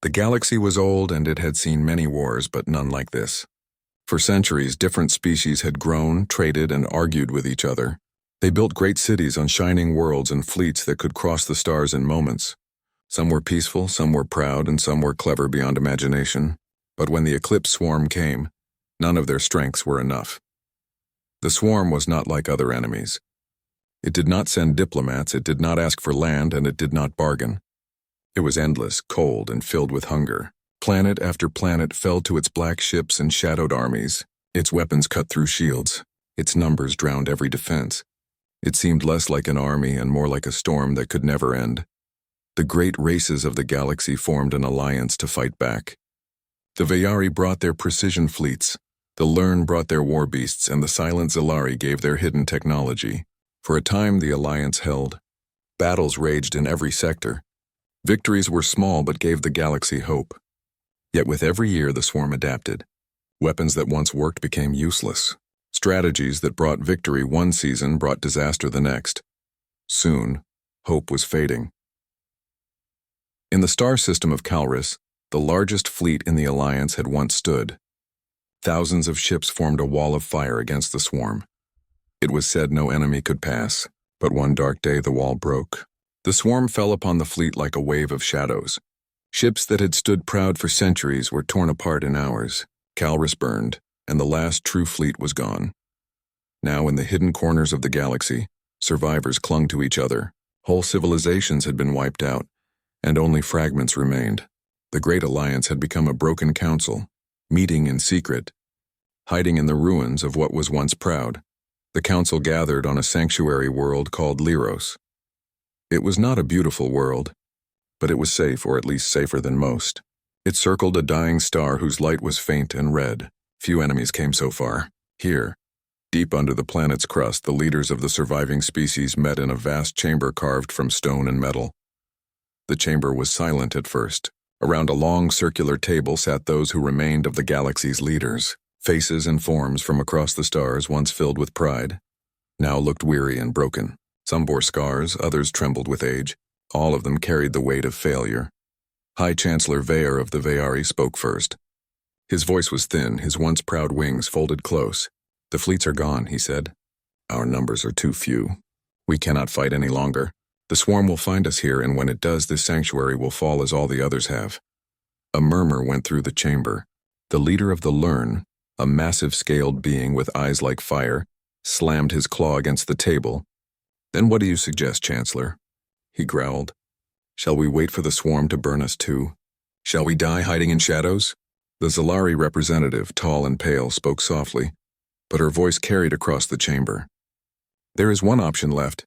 The galaxy was old and it had seen many wars, but none like this. For centuries, different species had grown, traded, and argued with each other. They built great cities on shining worlds and fleets that could cross the stars in moments. Some were peaceful, some were proud, and some were clever beyond imagination. But when the Eclipse Swarm came, none of their strengths were enough. The Swarm was not like other enemies. It did not send diplomats, it did not ask for land, and it did not bargain. It was endless, cold, and filled with hunger. Planet after planet fell to its black ships and shadowed armies. Its weapons cut through shields. Its numbers drowned every defense. It seemed less like an army and more like a storm that could never end. The great races of the galaxy formed an alliance to fight back. The Veyari brought their precision fleets, the Lurn brought their war beasts, and the silent Zilari gave their hidden technology. For a time, the alliance held. Battles raged in every sector. Victories were small but gave the galaxy hope. Yet with every year, the Swarm adapted. Weapons that once worked became useless. Strategies that brought victory one season brought disaster the next. Soon, hope was fading. In the star system of Calris, the largest fleet in the Alliance had once stood. Thousands of ships formed a wall of fire against the Swarm. It was said no enemy could pass, but one dark day the wall broke. The Swarm fell upon the fleet like a wave of shadows. Ships that had stood proud for centuries were torn apart in hours. Calris burned, and the last true fleet was gone. Now in the hidden corners of the galaxy, survivors clung to each other. Whole civilizations had been wiped out, and only fragments remained. The Great Alliance had become a broken council, meeting in secret, hiding in the ruins of what was once proud. The council gathered on a sanctuary world called Lyros. It was not a beautiful world, but it was safe, or at least safer than most. It circled a dying star whose light was faint and red. Few enemies came so far. Here, deep under the planet's crust, the leaders of the surviving species met in a vast chamber carved from stone and metal. The chamber was silent at first. Around a long circular table sat those who remained of the galaxy's leaders. Faces and forms from across the stars, once filled with pride, now looked weary and broken. Some bore scars, others trembled with age. All of them carried the weight of failure. High Chancellor Veyer of the Veyari spoke first. His voice was thin, his once proud wings folded close. "The fleets are gone," he said. "Our numbers are too few. We cannot fight any longer. The Swarm will find us here, and when it does, this sanctuary will fall as all the others have." A murmur went through the chamber. The leader of the Lurn, a massive scaled being with eyes like fire, slammed his claw against the table. "Then what do you suggest, Chancellor?" He growled. "Shall we wait for the Swarm to burn us too? Shall we die hiding in shadows?" The Zilari representative, tall and pale, spoke softly, but her voice carried across the chamber. "There is one option left,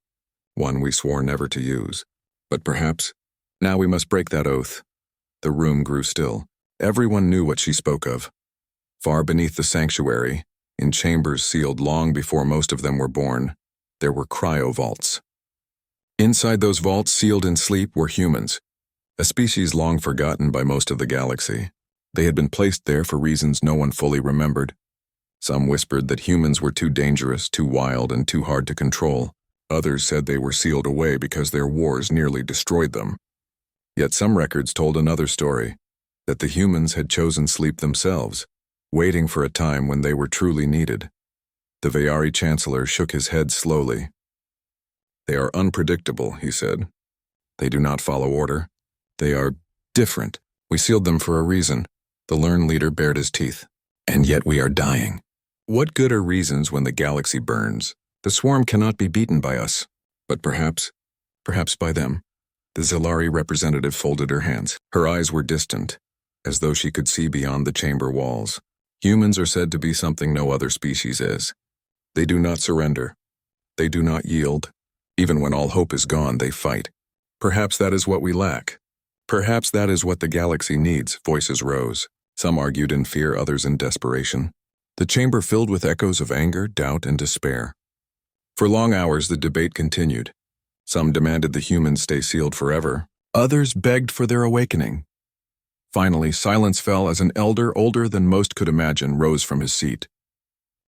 one we swore never to use. But perhaps, now we must break that oath." The room grew still. Everyone knew what she spoke of. Far beneath the sanctuary, in chambers sealed long before most of them were born, there were cryo-vaults. Inside those vaults, sealed in sleep, were humans, a species long forgotten by most of the galaxy. They had been placed there for reasons no one fully remembered. Some whispered that humans were too dangerous, too wild, and too hard to control. Others said they were sealed away because their wars nearly destroyed them. Yet some records told another story, that the humans had chosen sleep themselves, waiting for a time when they were truly needed. The Veyari Chancellor shook his head slowly. "They are unpredictable," he said. "They do not follow order. They are different. We sealed them for a reason." The Lurn leader bared his teeth. "And yet we are dying. What good are reasons when the galaxy burns? The Swarm cannot be beaten by us, but perhaps by them." The Zilari representative folded her hands. Her eyes were distant, as though she could see beyond the chamber walls. "Humans are said to be something no other species is. They do not surrender. They do not yield. Even when all hope is gone, they fight. Perhaps that is what we lack. Perhaps that is what the galaxy needs." Voices rose. Some argued in fear, others in desperation. The chamber filled with echoes of anger, doubt, and despair. For long hours the debate continued. Some demanded the humans stay sealed forever. Others begged for their awakening. Finally, silence fell as an elder older than most could imagine rose from his seat.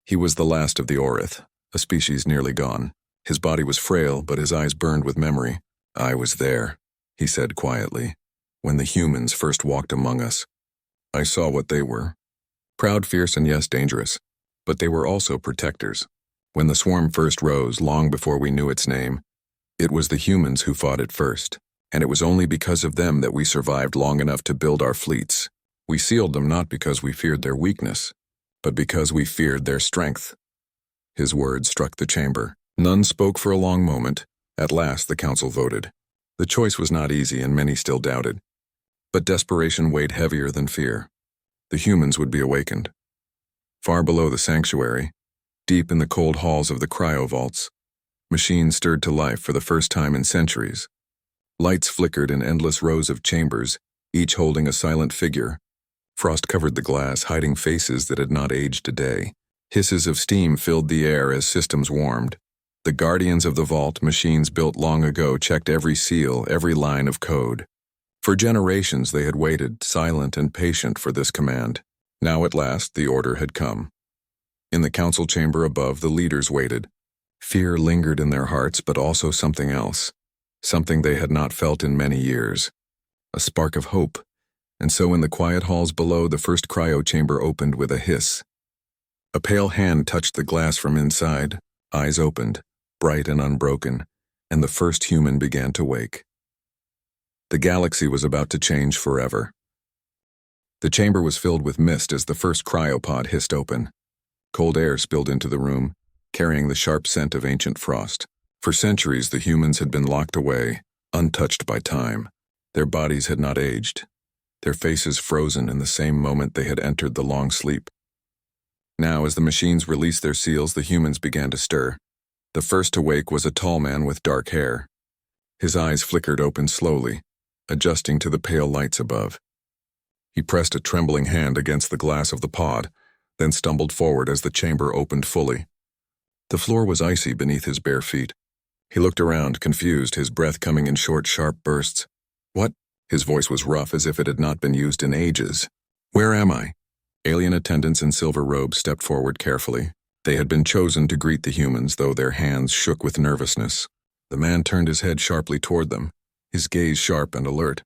He was the last of the Orcs, a species nearly gone. His body was frail, but his eyes burned with memory. "I was there," he said quietly, when the humans first walked among us. I saw what they were. Proud, fierce, and yes, dangerous. But they were also protectors. When the swarm first rose, long before we knew its name, it was the humans who fought it first, and it was only because of them that we survived long enough to build our fleets. We sealed them not because we feared their weakness, but because we feared their strength. His words struck the chamber. None spoke for a long moment. At last, the council voted. The choice was not easy, and many still doubted. But desperation weighed heavier than fear. The humans would be awakened. Far below the sanctuary, deep in the cold halls of the cryovaults, machines stirred to life for the first time in centuries. Lights flickered in endless rows of chambers, each holding a silent figure. Frost covered the glass, hiding faces that had not aged a day. Hisses of steam filled the air as systems warmed. The guardians of the vault, machines built long ago, checked every seal, every line of code. For generations they had waited, silent and patient, for this command. Now at last the order had come. In the council chamber above, the leaders waited. Fear lingered in their hearts, but also something else. Something they had not felt in many years. A spark of hope. And so in the quiet halls below, the first cryo chamber opened with a hiss. A pale hand touched the glass from inside. Eyes opened, bright and unbroken, and the first human began to wake. The galaxy was about to change forever. The chamber was filled with mist as the first cryopod hissed open. Cold air spilled into the room, carrying the sharp scent of ancient frost. For centuries, the humans had been locked away, untouched by time. Their bodies had not aged, their faces frozen in the same moment they had entered the long sleep. Now, as the machines released their seals, the humans began to stir. The first to wake was a tall man with dark hair. His eyes flickered open slowly, adjusting to the pale lights above. He pressed a trembling hand against the glass of the pod, then stumbled forward as the chamber opened fully. The floor was icy beneath his bare feet. He looked around, confused, his breath coming in short, sharp bursts. "What?" His voice was rough, as if it had not been used in ages. "Where am I?" Alien attendants in silver robes stepped forward carefully. They had been chosen to greet the humans, though their hands shook with nervousness. The man turned his head sharply toward them, his gaze sharp and alert.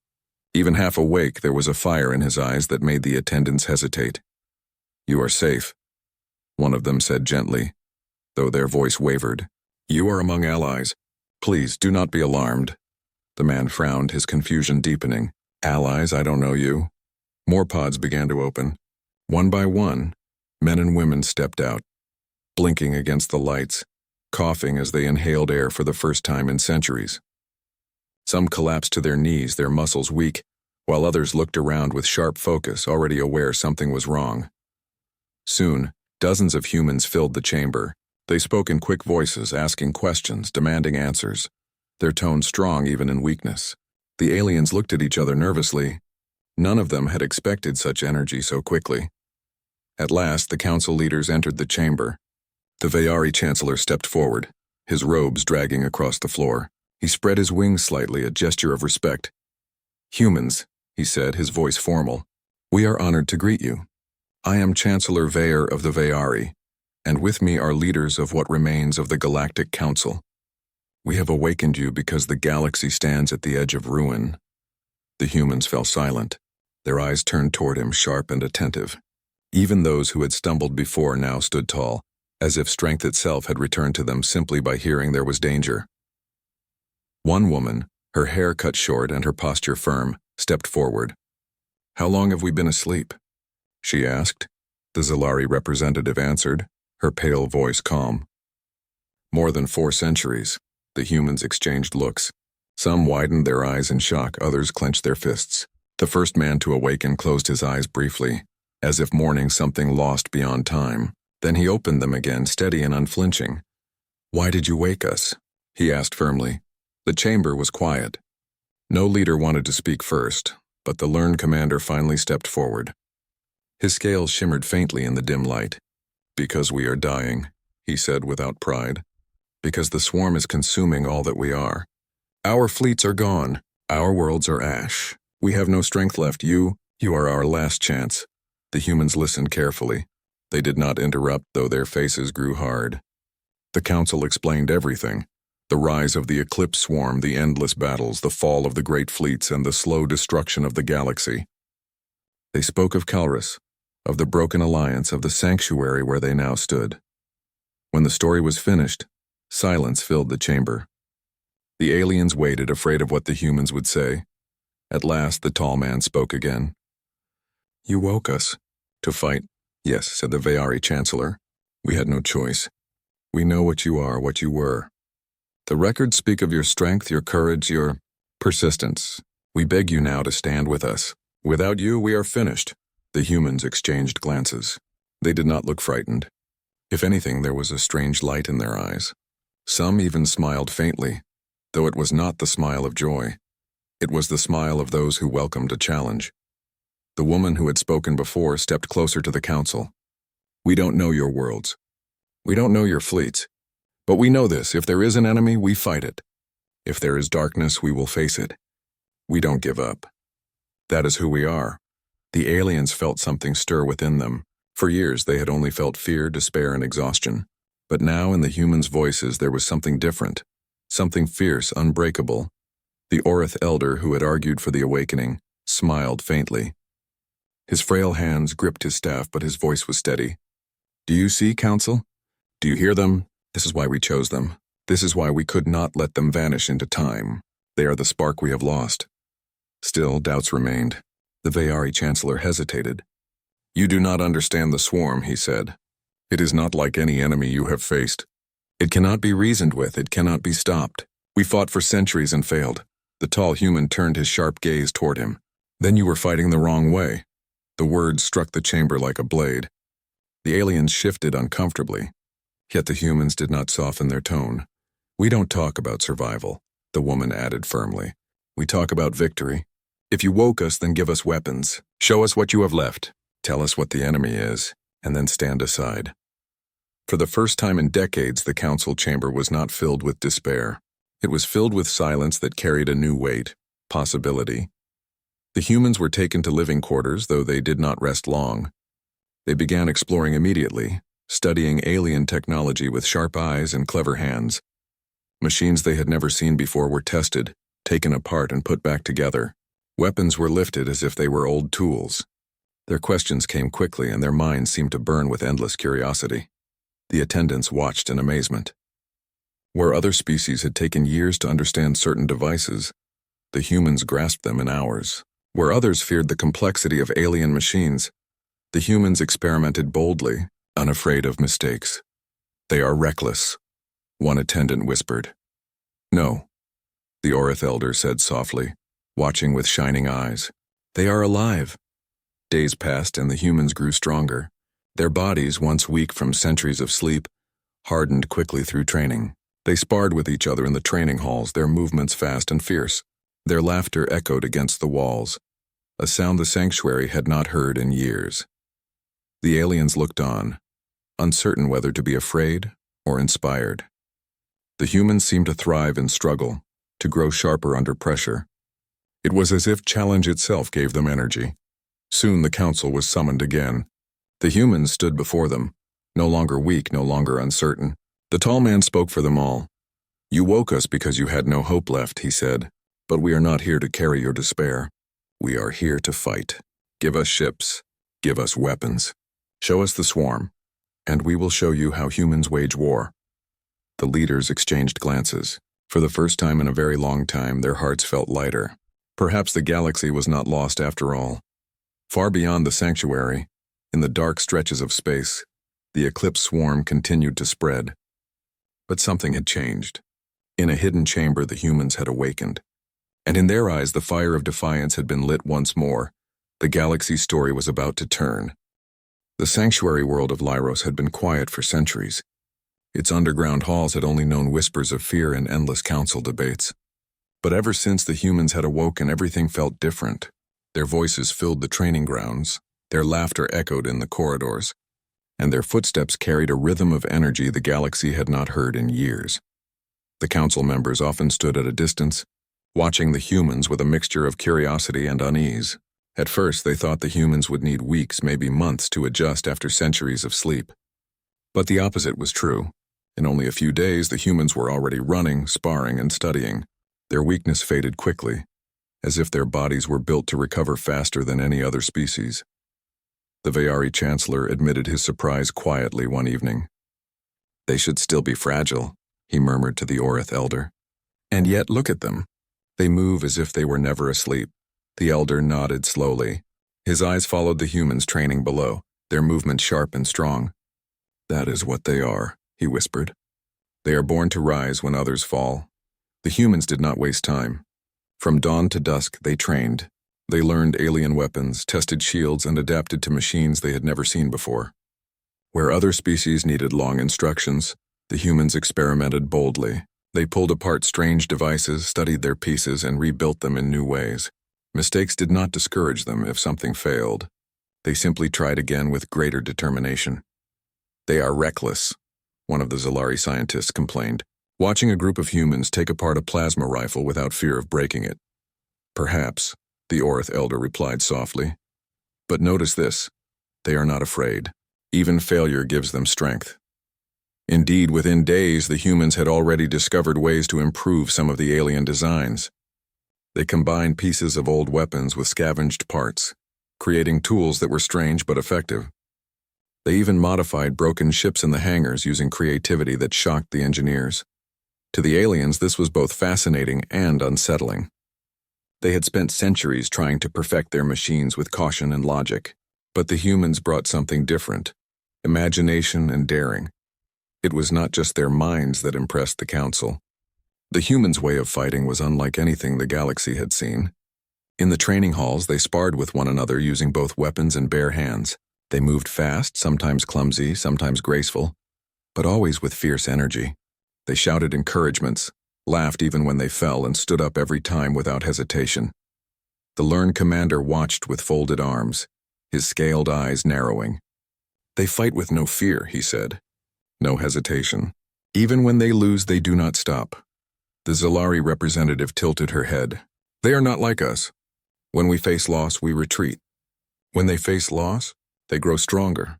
Even half awake, there was a fire in his eyes that made the attendants hesitate. "You are safe," one of them said gently, though their voice wavered. "You are among allies. Please, do not be alarmed." The man frowned, his confusion deepening. "Allies? I don't know you." More pods began to open. One by one, men and women stepped out, blinking against the lights, coughing as they inhaled air for the first time in centuries. Some collapsed to their knees, their muscles weak, while others looked around with sharp focus, already aware something was wrong. Soon, dozens of humans filled the chamber. They spoke in quick voices, asking questions, demanding answers, their tone strong even in weakness. The aliens looked at each other nervously. None of them had expected such energy so quickly. At last, the council leaders entered the chamber. The Veyari chancellor stepped forward, his robes dragging across the floor. He spread his wings slightly, a gesture of respect. "Humans," he said, his voice formal, "we are honored to greet you. I am Chancellor Veyer of the Veyari, and with me are leaders of what remains of the Galactic Council. We have awakened you because the galaxy stands at the edge of ruin." The humans fell silent, their eyes turned toward him, sharp and attentive. Even those who had stumbled before now stood tall, as if strength itself had returned to them simply by hearing there was danger. One woman, her hair cut short and her posture firm, stepped forward. "How long have we been asleep?" she asked. The Zalari representative answered, her pale voice calm. "More than 4 centuries." The humans exchanged looks. Some widened their eyes in shock, others clenched their fists. The first man to awaken closed his eyes briefly, as if mourning something lost beyond time. Then he opened them again, steady and unflinching. "Why did you wake us?" he asked firmly. The chamber was quiet. No leader wanted to speak first, but the learned commander finally stepped forward. His scales shimmered faintly in the dim light. "Because we are dying," he said without pride. "Because the swarm is consuming all that we are. Our fleets are gone. Our worlds are ash. We have no strength left. You are our last chance." The humans listened carefully. They did not interrupt, though their faces grew hard. The council explained everything. The rise of the eclipse swarm, the endless battles, the fall of the great fleets, and the slow destruction of the galaxy. They spoke of Calrus, of the broken alliance, of the sanctuary where they now stood. When the story was finished, silence filled the chamber. The aliens waited, afraid of what the humans would say. At last, the tall man spoke again. "You woke us. To fight." "Yes," said the Veyari Chancellor. "We had no choice. We know what you are, what you were. The records speak of your strength, your courage, your persistence. We beg you now to stand with us. Without you, we are finished." The humans exchanged glances. They did not look frightened. If anything, there was a strange light in their eyes. Some even smiled faintly, though it was not the smile of joy. It was the smile of those who welcomed a challenge. The woman who had spoken before stepped closer to the council. "We don't know your worlds. We don't know your fleets. But we know this: if there is an enemy, we fight it. If there is darkness, we will face it. We don't give up. That is who we are." The aliens felt something stir within them. For years, they had only felt fear, despair, and exhaustion. But now, in the humans' voices, there was something different, something fierce, unbreakable. The Orcs elder, who had argued for the awakening, smiled faintly. His frail hands gripped his staff, but his voice was steady. "Do you see, Council? Do you hear them? This is why we chose them. This is why we could not let them vanish into time. They are the spark we have lost." Still, doubts remained. The Veyari Chancellor hesitated. "You do not understand the swarm," he said. "It is not like any enemy you have faced. It cannot be reasoned with, it cannot be stopped. We fought for centuries and failed." The tall human turned his sharp gaze toward him. "Then you were fighting the wrong way." The words struck the chamber like a blade. The aliens shifted uncomfortably, yet the humans did not soften their tone. "We don't talk about survival," the woman added firmly. "We talk about victory. If you woke us, then give us weapons. Show us what you have left. Tell us what the enemy is, and then stand aside." For the first time in decades, the council chamber was not filled with despair. It was filled with silence that carried a new weight, possibility. The humans were taken to living quarters, though they did not rest long. They began exploring immediately, studying alien technology with sharp eyes and clever hands. Machines they had never seen before were tested, taken apart, and put back together. Weapons were lifted as if they were old tools. Their questions came quickly, and their minds seemed to burn with endless curiosity. The attendants watched in amazement. Where other species had taken years to understand certain devices, the humans grasped them in hours. Where others feared the complexity of alien machines, the humans experimented boldly, unafraid of mistakes. "They are reckless," one attendant whispered. "No," the Orcs elder said softly, watching with shining eyes. "They are alive." Days passed and the humans grew stronger. Their bodies, once weak from centuries of sleep, hardened quickly through training. They sparred with each other in the training halls, their movements fast and fierce. Their laughter echoed against the walls, a sound the sanctuary had not heard in years. The aliens looked on, uncertain whether to be afraid or inspired. The humans seemed to thrive in struggle, to grow sharper under pressure. It was as if challenge itself gave them energy. Soon the council was summoned again. The humans stood before them, no longer weak, no longer uncertain. The tall man spoke for them all. "You woke us because you had no hope left," he said, "but we are not here to carry your despair. We are here to fight. Give us ships. Give us weapons. Show us the swarm, and we will show you how humans wage war." The leaders exchanged glances. For the first time in a very long time, their hearts felt lighter. Perhaps the galaxy was not lost after all. Far beyond the sanctuary, in the dark stretches of space, the eclipse swarm continued to spread. But something had changed. In a hidden chamber, the humans had awakened. And in their eyes, the fire of defiance had been lit once more. The galaxy's story was about to turn. The sanctuary world of Lyros had been quiet for centuries. Its underground halls had only known whispers of fear and endless council debates. But ever since the humans had awoken, everything felt different. Their voices filled the training grounds, their laughter echoed in the corridors, and their footsteps carried a rhythm of energy the galaxy had not heard in years. The council members often stood at a distance, watching the humans with a mixture of curiosity and unease. At first, they thought the humans would need weeks, maybe months, to adjust after centuries of sleep. But the opposite was true. In only a few days, the humans were already running, sparring, and studying. Their weakness faded quickly, as if their bodies were built to recover faster than any other species. The Veyari Chancellor admitted his surprise quietly one evening. "They should still be fragile," he murmured to the Orith elder. "And yet look at them. They move as if they were never asleep." The elder nodded slowly. His eyes followed the humans training below, their movements sharp and strong. "That is what they are," he whispered. "They are born to rise when others fall." The humans did not waste time. From dawn to dusk, they trained. They learned alien weapons, tested shields, and adapted to machines they had never seen before. Where other species needed long instructions, the humans experimented boldly. They pulled apart strange devices, studied their pieces, and rebuilt them in new ways. Mistakes did not discourage them if something failed. They simply tried again with greater determination. "They are reckless," one of the Zalari scientists complained, watching a group of humans take apart a plasma rifle without fear of breaking it. "Perhaps," the Orith elder replied softly. "But notice this, they are not afraid. Even failure gives them strength." Indeed, within days, the humans had already discovered ways to improve some of the alien designs. They combined pieces of old weapons with scavenged parts, creating tools that were strange but effective. They even modified broken ships in the hangars using creativity that shocked the engineers. To the aliens, this was both fascinating and unsettling. They had spent centuries trying to perfect their machines with caution and logic, but the humans brought something different: imagination and daring. It was not just their minds that impressed the Council. The humans' way of fighting was unlike anything the galaxy had seen. In the training halls, they sparred with one another using both weapons and bare hands. They moved fast, sometimes clumsy, sometimes graceful, but always with fierce energy. They shouted encouragements, laughed even when they fell, and stood up every time without hesitation. The learned commander watched with folded arms, his scaled eyes narrowing. "They fight with no fear," he said. "No hesitation. Even when they lose, they do not stop." The Zalari representative tilted her head. "They are not like us. When we face loss, we retreat. When they face loss, they grow stronger."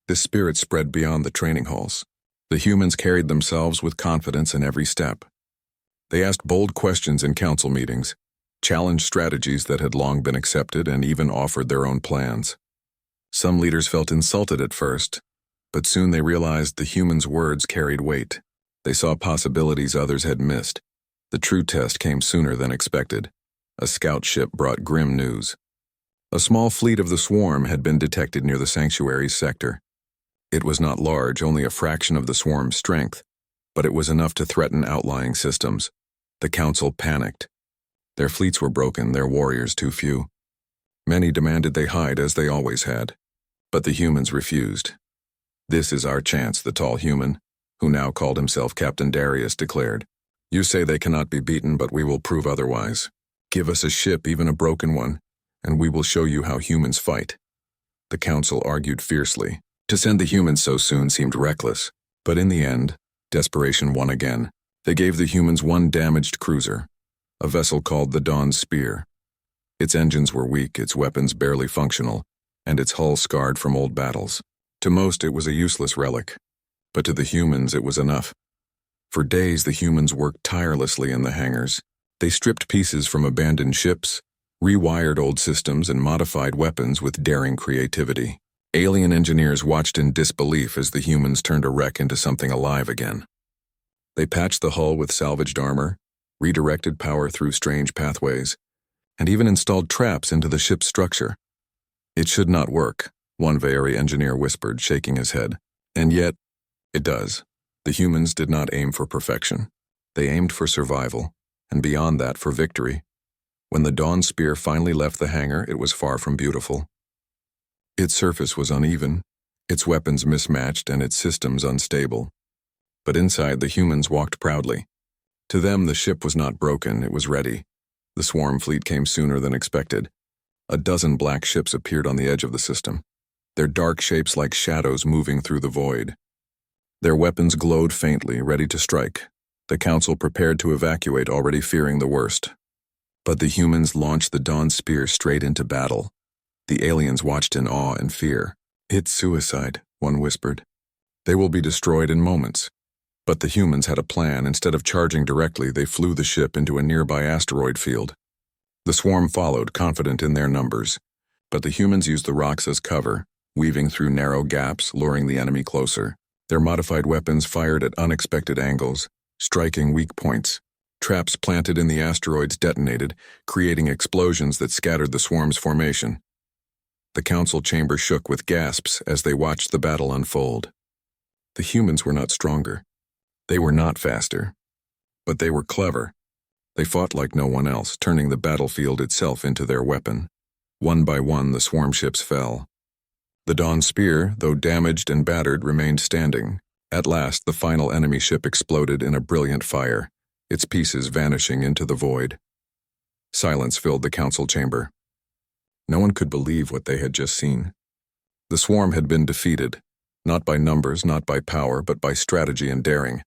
This spirit spread beyond the training halls. The humans carried themselves with confidence in every step. They asked bold questions in council meetings, challenged strategies that had long been accepted, and even offered their own plans. Some leaders felt insulted at first, but soon they realized the humans' words carried weight. They saw possibilities others had missed. The true test came sooner than expected. A scout ship brought grim news. A small fleet of the swarm had been detected near the sanctuary's sector. It was not large, only a fraction of the swarm's strength, but it was enough to threaten outlying systems. The council panicked. Their fleets were broken, their warriors too few. Many demanded they hide, as they always had. But the humans refused. "This is our chance," the tall human, who now called himself Captain Darius, declared. "You say they cannot be beaten, but we will prove otherwise. Give us a ship, even a broken one, and we will show you how humans fight." The council argued fiercely. To send the humans so soon seemed reckless, but in the end, Desperation won again. They gave the humans one damaged cruiser, a vessel called the Dawn's Spear. Its engines were weak, its weapons barely functional, and its hull scarred from old battles. To most, it was a useless relic, but to the humans it was enough. For days, the humans worked tirelessly in the hangars. They stripped pieces from abandoned ships, rewired old systems, and modified weapons with daring creativity. Alien engineers watched in disbelief as the humans turned a wreck into something alive again. They patched the hull with salvaged armor, redirected power through strange pathways, and even installed traps into the ship's structure. "It should not work," one Veyari engineer whispered, shaking his head. "And yet, it does." The humans did not aim for perfection. They aimed for survival, and beyond that, for victory. When the Dawn Spear finally left the hangar, it was far from beautiful. Its surface was uneven, its weapons mismatched, and its systems unstable. But inside, the humans walked proudly. To them, the ship was not broken, it was ready. The swarm fleet came sooner than expected. A dozen black ships appeared on the edge of the system, their dark shapes like shadows moving through the void. Their weapons glowed faintly, ready to strike. The council prepared to evacuate, already fearing the worst. But the humans launched the Dawn Spear straight into battle. The aliens watched in awe and fear. "It's suicide," one whispered. "They will be destroyed in moments." But the humans had a plan. Instead of charging directly, they flew the ship into a nearby asteroid field. The swarm followed, confident in their numbers. But the humans used the rocks as cover, weaving through narrow gaps, luring the enemy closer. Their modified weapons fired at unexpected angles, striking weak points. Traps planted in the asteroids detonated, creating explosions that scattered the swarm's formation. The council chamber shook with gasps as they watched the battle unfold. The humans were not stronger. They were not faster. But they were clever. They fought like no one else, turning the battlefield itself into their weapon. One by one, the swarm ships fell. The Dawn Spear, though damaged and battered, remained standing. At last, the final enemy ship exploded in a brilliant fire, its pieces vanishing into the void. Silence filled the council chamber. No one could believe what they had just seen. The swarm had been defeated, not by numbers, not by power, but by strategy and daring.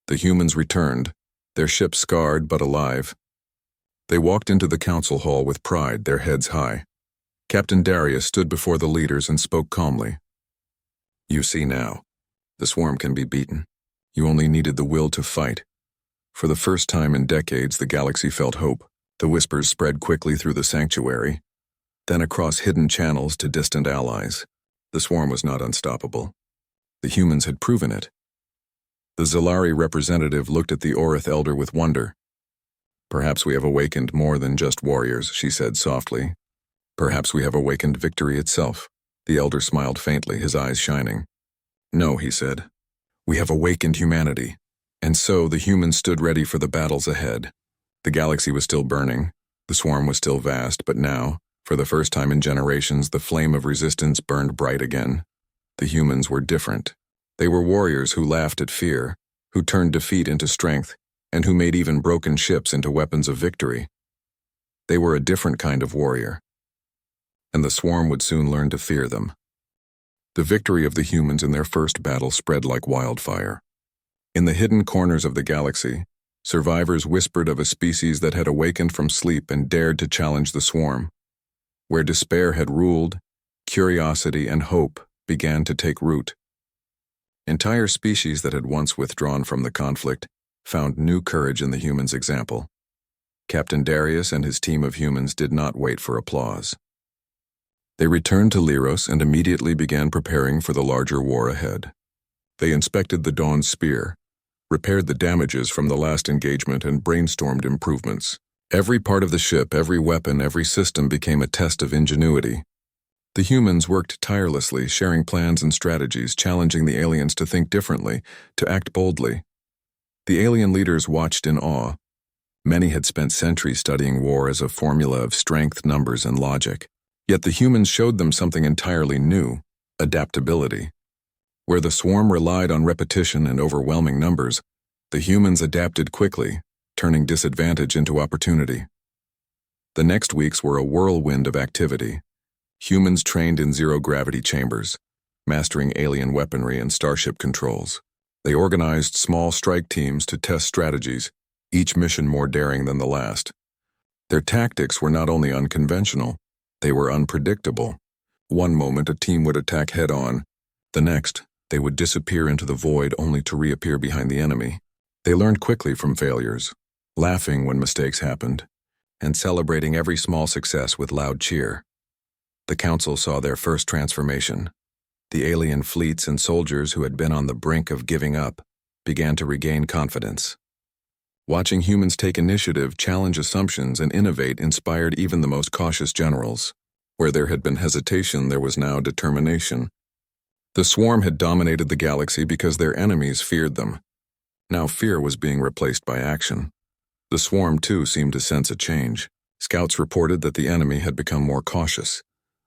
The humans returned, their ship scarred but alive. They walked into the council hall with pride, their heads high. Captain Darius stood before the leaders and spoke calmly. "You see now, the swarm can be beaten. You only needed the will to fight." For the first time in decades, the galaxy felt hope. The whispers spread quickly through the sanctuary, then across hidden channels to distant allies. The swarm was not unstoppable. The humans had proven it. The Zalari representative looked at the Orith elder with wonder. "Perhaps we have awakened more than just warriors," she said softly. "Perhaps we have awakened victory itself." The elder smiled faintly, his eyes shining. "No," he said. "We have awakened humanity." And so the humans stood ready for the battles ahead. The galaxy was still burning. The swarm was still vast, but now, for the first time in generations, the flame of resistance burned bright again. The humans were different. They were warriors who laughed at fear, who turned defeat into strength, and who made even broken ships into weapons of victory. They were a different kind of warrior. And the swarm would soon learn to fear them. The victory of the humans in their first battle spread like wildfire. In the hidden corners of the galaxy, survivors whispered of a species that had awakened from sleep and dared to challenge the swarm. Where despair had ruled, curiosity and hope began to take root. Entire species that had once withdrawn from the conflict found new courage in the humans' example. Captain Darius and his team of humans did not wait for applause. They returned to Lyros and immediately began preparing for the larger war ahead. They inspected the Dawn Spear, repaired the damages from the last engagement, and brainstormed improvements. Every part of the ship, every weapon, every system became a test of ingenuity. The humans worked tirelessly, sharing plans and strategies, challenging the aliens to think differently, to act boldly. The alien leaders watched in awe. Many had spent centuries studying war as a formula of strength, numbers, and logic. Yet the humans showed them something entirely new: adaptability. Where the swarm relied on repetition and overwhelming numbers, the humans adapted quickly, turning disadvantage into opportunity. The next weeks were a whirlwind of activity. Humans trained in zero-gravity chambers, mastering alien weaponry and starship controls. They organized small strike teams to test strategies, each mission more daring than the last. Their tactics were not only unconventional, they were unpredictable. One moment a team would attack head-on, the next, they would disappear into the void only to reappear behind the enemy. They learned quickly from failures, laughing when mistakes happened, and celebrating every small success with loud cheer. The council saw their first transformation. The alien fleets and soldiers who had been on the brink of giving up began to regain confidence. Watching humans take initiative, challenge assumptions, and innovate inspired even the most cautious generals. Where there had been hesitation, there was now determination. The swarm had dominated the galaxy because their enemies feared them. Now fear was being replaced by action. The swarm, too, seemed to sense a change. Scouts reported that the enemy had become more cautious,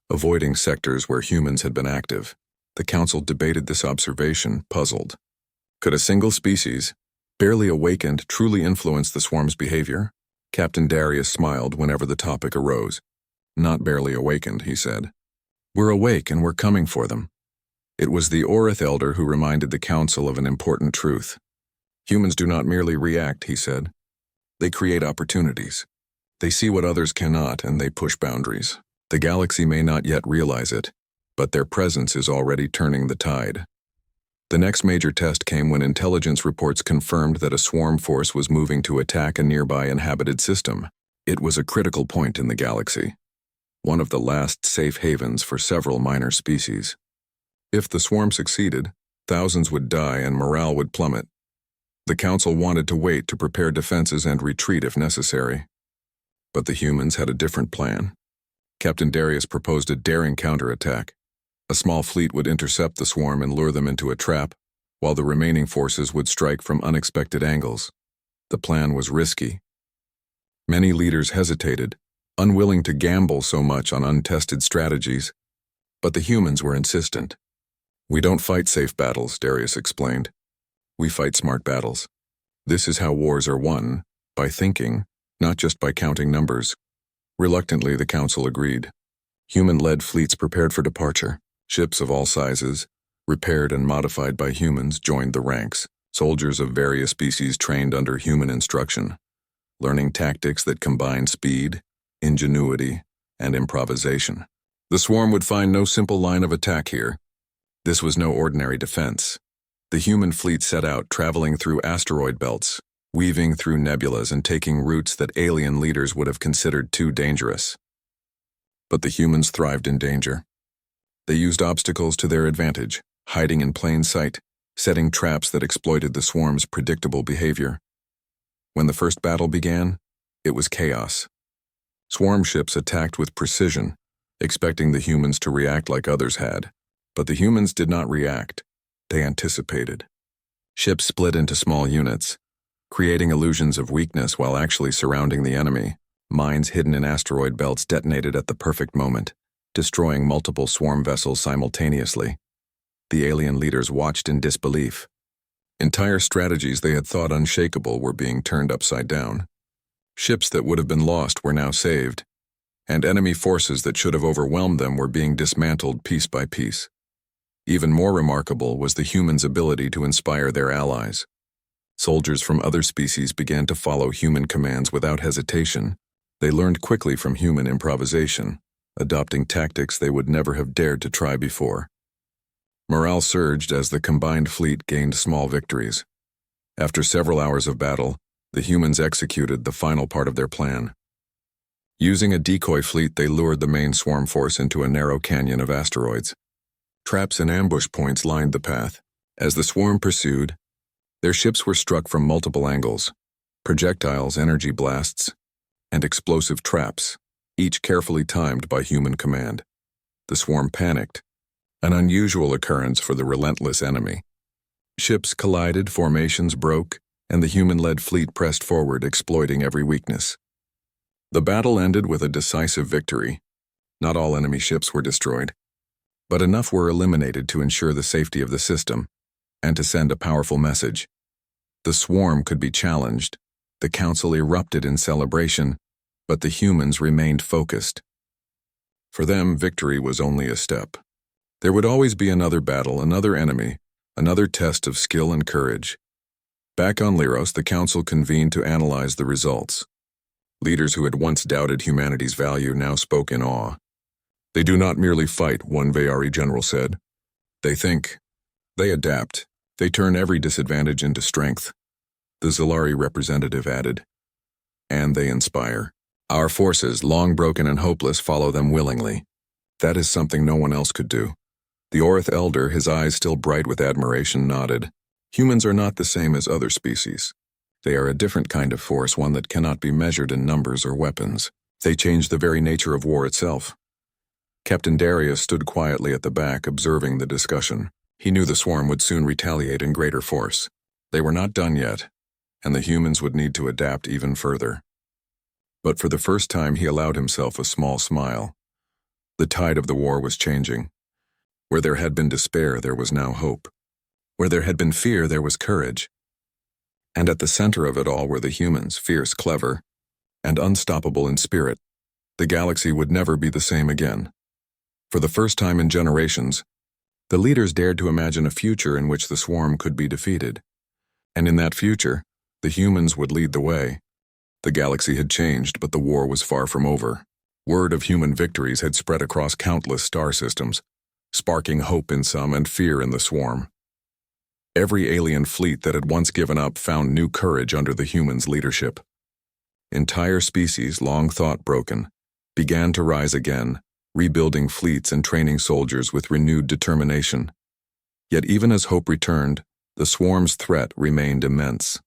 avoiding sectors where humans had been active. The council debated this observation, puzzled. Could a single species, barely awakened, truly influence the swarm's behavior? Captain Darius smiled whenever the topic arose. "Not barely awakened," he said. "We're awake and we're coming for them." It was the Orith elder who reminded the council of an important truth. "Humans do not merely react," he said. "They create opportunities. They see what others cannot, and they push boundaries. The galaxy may not yet realize it, but their presence is already turning the tide." The next major test came when intelligence reports confirmed that a swarm force was moving to attack a nearby inhabited system. It was a critical point in the galaxy, one of the last safe havens for several minor species. If the swarm succeeded, thousands would die and morale would plummet. The Council wanted to wait to prepare defenses and retreat if necessary. But the humans had a different plan. Captain Darius proposed a daring counterattack. A small fleet would intercept the swarm and lure them into a trap, while the remaining forces would strike from unexpected angles. The plan was risky. Many leaders hesitated, unwilling to gamble so much on untested strategies. But the humans were insistent. "We don't fight safe battles," Darius explained. "We fight smart battles. This is how wars are won, by thinking, not just by counting numbers." Reluctantly, the Council agreed. Human-led fleets prepared for departure. Ships of all sizes, repaired and modified by humans, joined the ranks. Soldiers of various species trained under human instruction, learning tactics that combined speed, ingenuity, and improvisation. The swarm would find no simple line of attack here. This was no ordinary defense. The human fleet set out, traveling through asteroid belts, weaving through nebulas and taking routes that alien leaders would have considered too dangerous. But the humans thrived in danger. They used obstacles to their advantage, hiding in plain sight, setting traps that exploited the swarm's predictable behavior. When the first battle began, it was chaos. Swarm ships attacked with precision, expecting the humans to react like others had. But the humans did not react. They anticipated. Ships split into small units, creating illusions of weakness while actually surrounding the enemy. Mines hidden in asteroid belts detonated at the perfect moment, destroying multiple swarm vessels simultaneously. The alien leaders watched in disbelief. Entire strategies they had thought unshakable were being turned upside down. Ships that would have been lost were now saved, and enemy forces that should have overwhelmed them were being dismantled piece by piece. Even more remarkable was the humans' ability to inspire their allies. Soldiers from other species began to follow human commands without hesitation. They learned quickly from human improvisation, adopting tactics they would never have dared to try before. Morale surged as the combined fleet gained small victories. After several hours of battle, the humans executed the final part of their plan. Using a decoy fleet, they lured the main swarm force into a narrow canyon of asteroids. Traps and ambush points lined the path. As the swarm pursued, their ships were struck from multiple angles: projectiles, energy blasts, and explosive traps, each carefully timed by human command. The swarm panicked, an unusual occurrence for the relentless enemy. Ships collided, formations broke, and the human-led fleet pressed forward, exploiting every weakness. The battle ended with a decisive victory. Not all enemy ships were destroyed, but enough were eliminated to ensure the safety of the system and to send a powerful message. The swarm could be challenged. The Council erupted in celebration, but the humans remained focused. For them, victory was only a step. There would always be another battle, another enemy, another test of skill and courage. Back on Lyros, the Council convened to analyze the results. Leaders who had once doubted humanity's value now spoke in awe. "They do not merely fight," one Veyari general said. "They think. They adapt. They turn every disadvantage into strength." The Zalari representative added, "And they inspire. Our forces, long broken and hopeless, follow them willingly. That is something no one else could do." The Orth elder, his eyes still bright with admiration, nodded. "Humans are not the same as other species. They are a different kind of force, one that cannot be measured in numbers or weapons. They change the very nature of war itself." Captain Darius stood quietly at the back, observing the discussion. He knew the swarm would soon retaliate in greater force. They were not done yet, and the humans would need to adapt even further. But for the first time, he allowed himself a small smile. The tide of the war was changing. Where there had been despair, there was now hope. Where there had been fear, there was courage. And at the center of it all were the humans, fierce, clever, and unstoppable in spirit. The galaxy would never be the same again. For the first time in generations, the leaders dared to imagine a future in which the swarm could be defeated. And in that future, the humans would lead the way. The galaxy had changed, but the war was far from over. Word of human victories had spread across countless star systems, sparking hope in some and fear in the swarm. Every alien fleet that had once given up found new courage under the humans' leadership. Entire species, long thought broken, began to rise again, rebuilding fleets and training soldiers with renewed determination. Yet even as hope returned, the swarm's threat remained immense.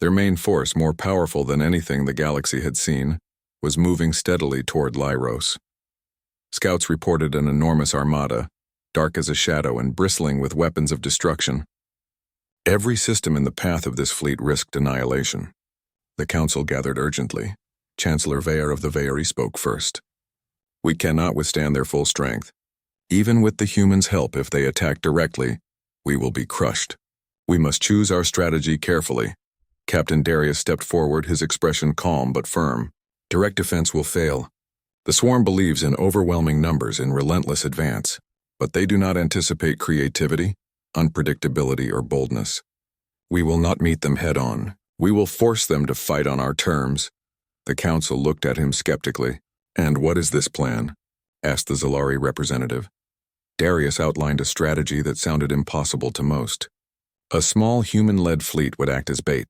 Their main force, more powerful than anything the galaxy had seen, was moving steadily toward Lyros. Scouts reported an enormous armada, dark as a shadow and bristling with weapons of destruction. Every system in the path of this fleet risked annihilation. The council gathered urgently. Chancellor Veyer of the Veyeri spoke first. "We cannot withstand their full strength. Even with the humans' help, if they attack directly, we will be crushed. We must choose our strategy carefully." Captain Darius stepped forward, his expression calm but firm. "Direct defense will fail. The swarm believes in overwhelming numbers in relentless advance, but they do not anticipate creativity, unpredictability, or boldness. We will not meet them head-on. We will force them to fight on our terms." The council looked at him skeptically. "And what is this plan?" asked the Zalari representative. Darius outlined a strategy that sounded impossible to most. A small human-led fleet would act as bait,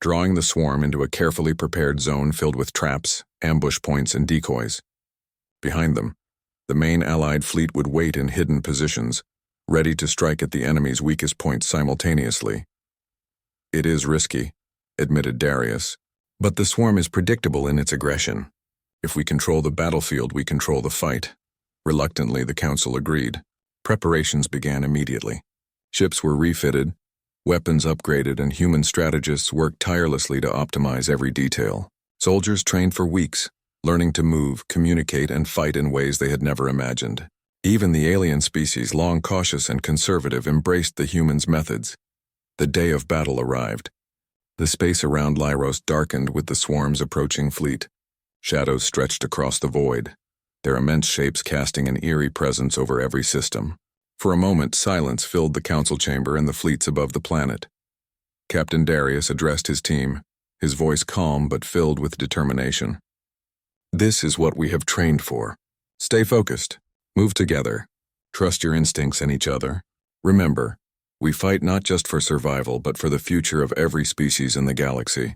drawing the swarm into a carefully prepared zone filled with traps, ambush points, and decoys. Behind them, the main Allied fleet would wait in hidden positions, ready to strike at the enemy's weakest points simultaneously. "It is risky," admitted Darius, "but the swarm is predictable in its aggression. If we control the battlefield, we control the fight." Reluctantly, the council agreed. Preparations began immediately. Ships were refitted, weapons upgraded, and human strategists worked tirelessly to optimize every detail. Soldiers trained for weeks, learning to move, communicate, and fight in ways they had never imagined. Even the alien species, long cautious and conservative, embraced the humans' methods. The day of battle arrived. The space around Lyros darkened with the swarm's approaching fleet. Shadows stretched across the void, their immense shapes casting an eerie presence over every system. For a moment, silence filled the council chamber and the fleets above the planet. Captain Darius addressed his team, his voice calm but filled with determination. "This is what we have trained for. Stay focused. Move together. Trust your instincts and each other. Remember, we fight not just for survival, but for the future of every species in the galaxy."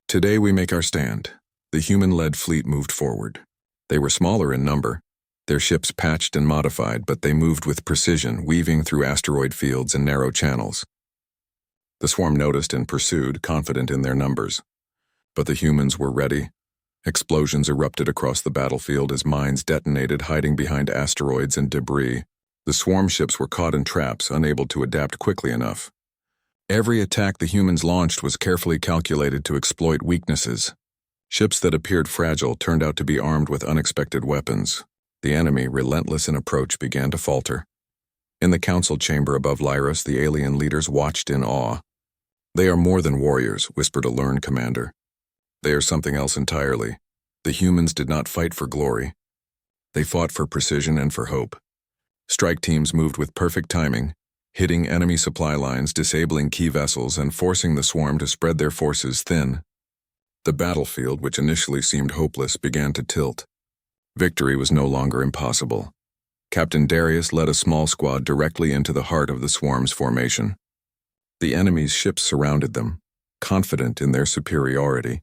Today we make our stand. The human-led fleet moved forward. They were smaller in number, their ships patched and modified, but they moved with precision, weaving through asteroid fields and narrow channels. The swarm noticed and pursued, confident in their numbers. But the humans were ready. Explosions erupted across the battlefield as mines detonated, hiding behind asteroids and debris. The swarm ships were caught in traps, unable to adapt quickly enough. Every attack the humans launched was carefully calculated to exploit weaknesses. Ships that appeared fragile turned out to be armed with unexpected weapons. The enemy, relentless in approach, began to falter. In the council chamber above Lyros, the alien leaders watched in awe. "They are more than warriors," whispered a learned commander. "They are something else entirely. The humans did not fight for glory. They fought for precision and for hope." Strike teams moved with perfect timing, hitting enemy supply lines, disabling key vessels, and forcing the swarm to spread their forces thin. The battlefield, which initially seemed hopeless, began to tilt. Victory was no longer impossible. Captain Darius led a small squad directly into the heart of the swarm's formation. The enemy's ships surrounded them, confident in their superiority.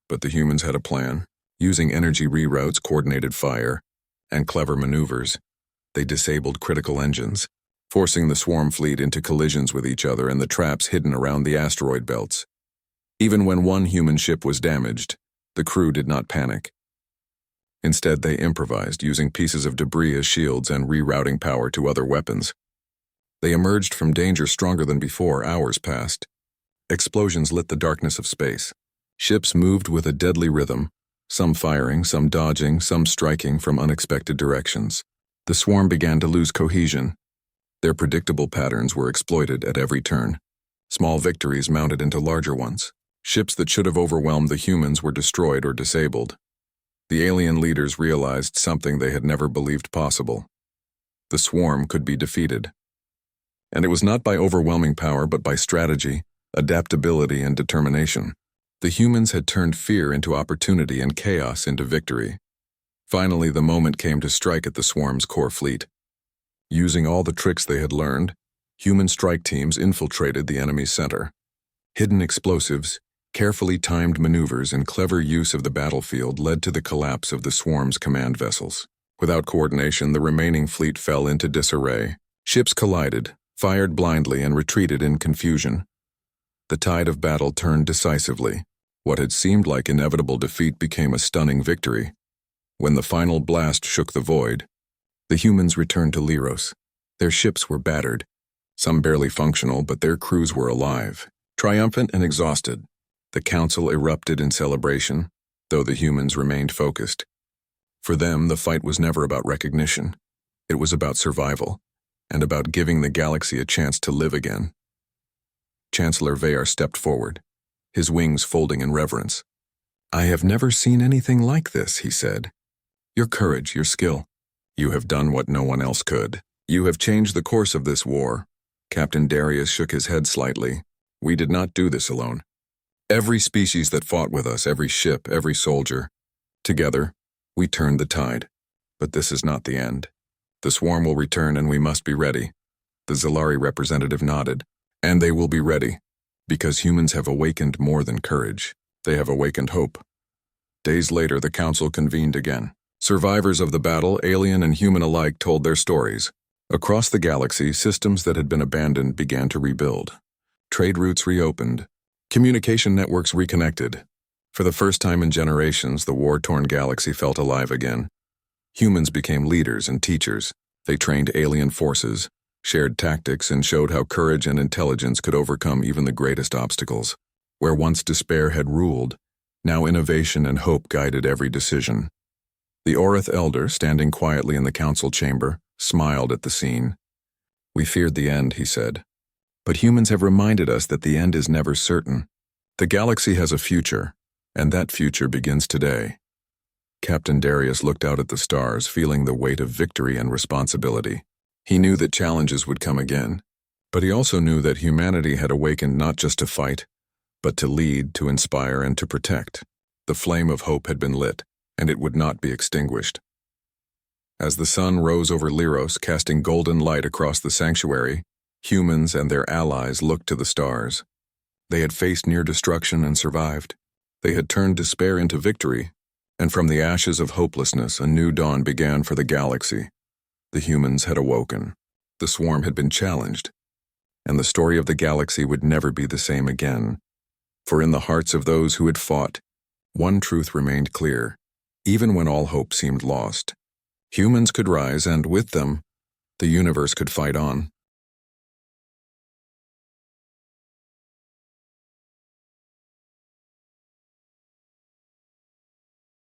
But the humans had a plan. Using energy reroutes, coordinated fire, and clever maneuvers, they disabled critical engines, forcing the swarm fleet into collisions with each other and the traps hidden around the asteroid belts. Even when one human ship was damaged, the crew did not panic. Instead, they improvised, using pieces of debris as shields and rerouting power to other weapons. They emerged from danger stronger than before. Hours passed. Explosions lit the darkness of space. Ships moved with a deadly rhythm, some firing, some dodging, some striking from unexpected directions. The swarm began to lose cohesion. Their predictable patterns were exploited at every turn. Small victories mounted into larger ones. Ships that should have overwhelmed the humans were destroyed or disabled. The alien leaders realized something they had never believed possible. The swarm could be defeated. And it was not by overwhelming power, but by strategy, adaptability, and determination. The humans had turned fear into opportunity and chaos into victory. Finally, the moment came to strike at the swarm's core fleet. Using all the tricks they had learned, Human strike teams infiltrated the enemy's center. Hidden explosives, carefully timed maneuvers, and clever use of the battlefield led to the collapse of the swarm's command vessels. Without coordination, the remaining fleet fell into disarray. Ships collided, fired blindly, and retreated in confusion. The tide of battle turned decisively. What had seemed like inevitable defeat became a stunning victory. When the final blast shook the void, the humans returned to Liros. Their ships were battered, some barely functional, but their crews were alive. Triumphant and exhausted, the council erupted in celebration, though the humans remained focused. For them, the fight was never about recognition. It was about survival, and about giving the galaxy a chance to live again. Chancellor Veyar stepped forward, his wings folding in reverence. "I have never seen anything like this," he said. "Your courage, your skill. You have done what no one else could. You have changed the course of this war." Captain Darius shook his head slightly. "We did not do this alone. Every species that fought with us, every ship, every soldier. Together, we turned the tide. But this is not the end. The swarm will return and we must be ready." The Zalari representative nodded. "And they will be ready, because humans have awakened more than courage. They have awakened hope." Days later, the council convened again. Survivors of the battle, alien and human alike, told their stories. Across the galaxy, systems that had been abandoned began to rebuild. Trade routes reopened. Communication networks reconnected. For the first time in generations, the war-torn galaxy felt alive again. Humans became leaders and teachers. They trained alien forces, shared tactics, and showed how courage and intelligence could overcome even the greatest obstacles. Where once despair had ruled, now innovation and hope guided every decision. The Orith elder, standing quietly in the council chamber, smiled at the scene. "We feared the end," he said. "But humans have reminded us that the end is never certain. The galaxy has a future, and that future begins today." Captain Darius looked out at the stars, feeling the weight of victory and responsibility. He knew that challenges would come again, but he also knew that humanity had awakened not just to fight, but to lead, to inspire, and to protect. The flame of hope had been lit, and it would not be extinguished. As the sun rose over Liros, casting golden light across the sanctuary, humans and their allies looked to the stars. They had faced near destruction and survived. They had turned despair into victory, and from the ashes of hopelessness, a new dawn began for the galaxy. The humans had awoken. The swarm had been challenged, and the story of the galaxy would never be the same again. For in the hearts of those who had fought, one truth remained clear. Even when all hope seemed lost, humans could rise, and with them, the universe could fight on.